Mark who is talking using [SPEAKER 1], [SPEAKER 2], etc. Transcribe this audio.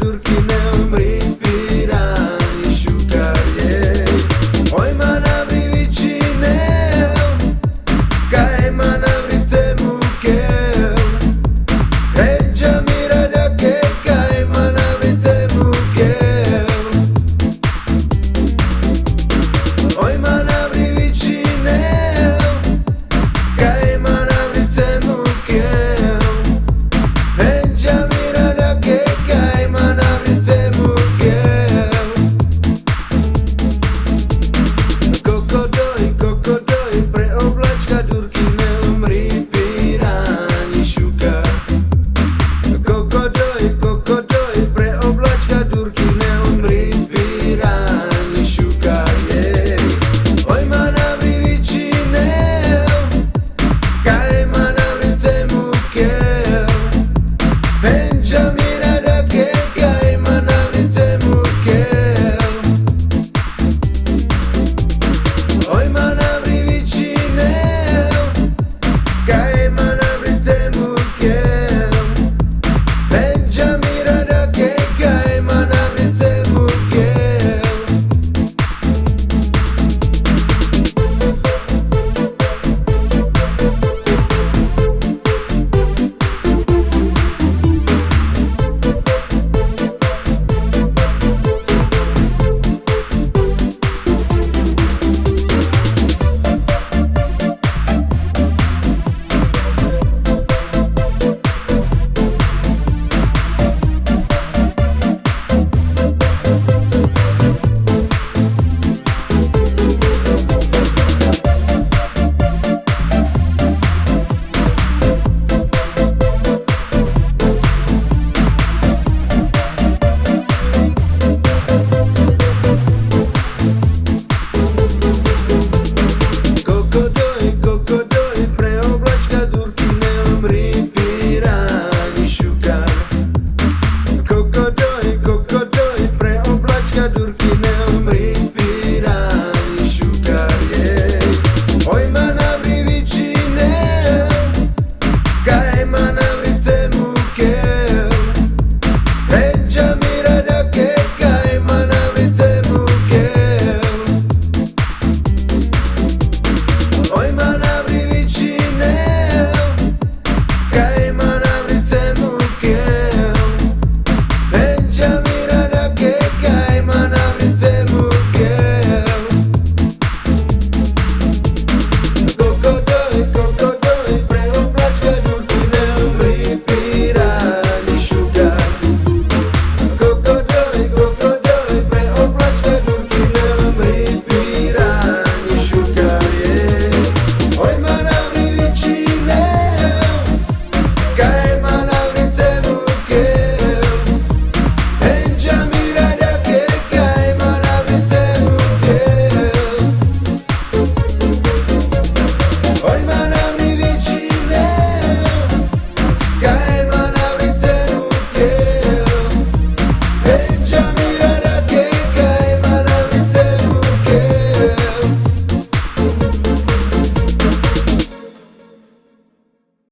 [SPEAKER 1] durky neumrí, pirani šukar jej. Oj manavri vicine, kaj manavri temu kel. Reggia mirada che kaj manavri temu kel. Oj manavri vicine, kaj manavri temu kel. Reggia mirada che kaj manavri temu kel. Kokodoj, pre oblačka durky neumrí, pirani šukar. Kokodoj, pre oblačka durky neumrí, pirani šukar jej. Oj manavri vicine, kaj manavri temu kel. Reggia mirada che kaj manavri temu kel. Oj manavri vicine, kaj manavri temu kel. Reggia mirada che kaj manavri temu kel. Kokodoj, pre oblačka durky neumrí, pirani šukar. Kokodoj, pre oblačka durky neumrí, pirani šukar jej. Oj manavri vicine, kaj manavri temu kel. Reggia mirada che kaj manavri temu kel. Oj manavri vicine, kaj manavri temu kel. Reggia